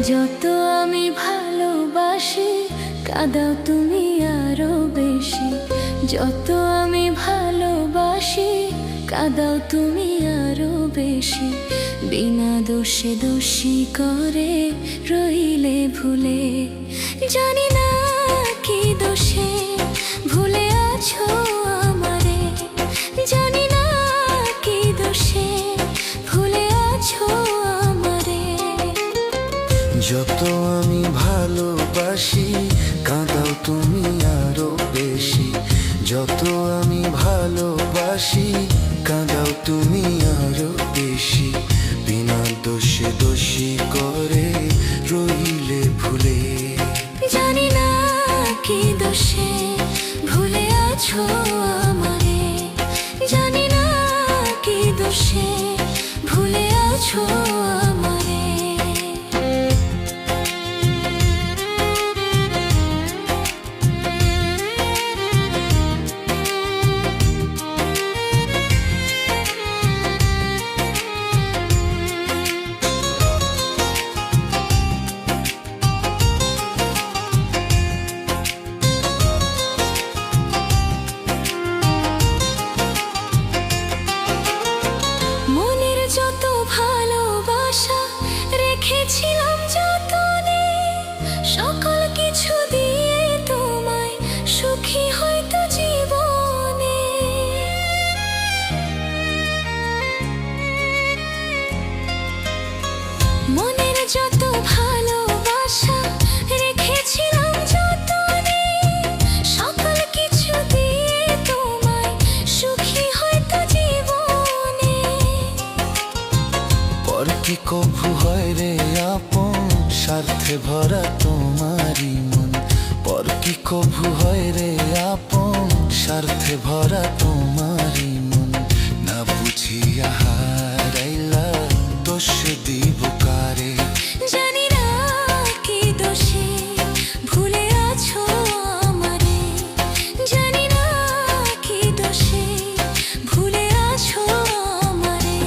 যত আমি ভালোবাসি কাঁদাও তুমি আরো বেশি। যত আমি ভালোবাসি কাঁদাও তুমি আরো বেশি। বিনা দোষে দোষী করে রইলে ভুলে। জানি না কি দোষে ভুলে আছো আমারে। জানি না কি দোষে ভুলে আছো আমারে। যত আমি ভালোবাসি কাঁদাও তুমি আরো বেশি। যত আমি ভালোবাসি কাঁদাও তুমি আরো বেশি। বিনা দোষে দোষী করে রইলে ভুলে। জানি না কি দোষে ভুলে আছো আমারে। জানি না কি দোষে ভুলে আছো আমারে। যত ভালোবাসা রেখেছিলাম যতনে, সকল কিছু দিয়ে তোমায় সুখী হয়তো জীবনে। মনের যত ভালোবাসা রেখেছিলাম যতনে, সকল কিছু দিয়ে তোমায় সুখী হয়তো জীবনে। পর কি কভু হয় রে আপন স্বার্থে ভরা তোমারি মন। পর কি কভু হয় রে আপন স্বার্থে ভরা তোমারি মন। না বুঝিয়া হারাইলা দোষ দিব কারে। জানি না কি দোষে ভুলে আছো আমারে। জানি না কি দোষে ভুলে আছো আমারে।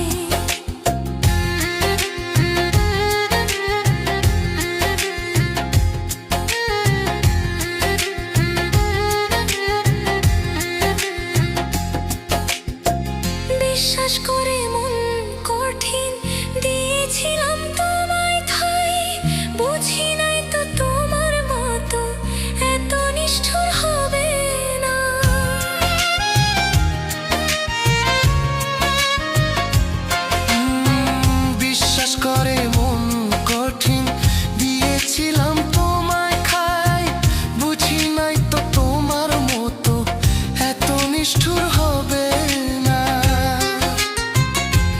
বিশ্বাস করে মন কঠিন দিয়েছিলাম তোমায় ঠাই। বুঝি নাই তো তোমার মতো এত নিষ্ঠুর হবে না। বিশ্বাস করে মন কঠিন দিয়েছিলাম তোমায় খাই। বুঝি নাই তো তোমার মতো এত নিষ্ঠুর হবে না।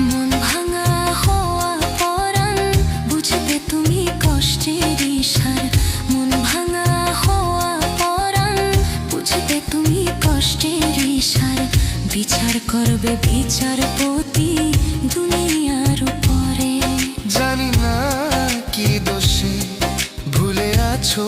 মন ভাঙা হওয়া পরাণ বুঝবে তুমি কষ্টের ইশার। মন ভাঙা হওয়া পরাণ বুঝবে তুমি কষ্টের ইশার। বিচার করবে বিচারপতি দুনিয়ার উপরে। জানি না কি দোষে ভুলে আছো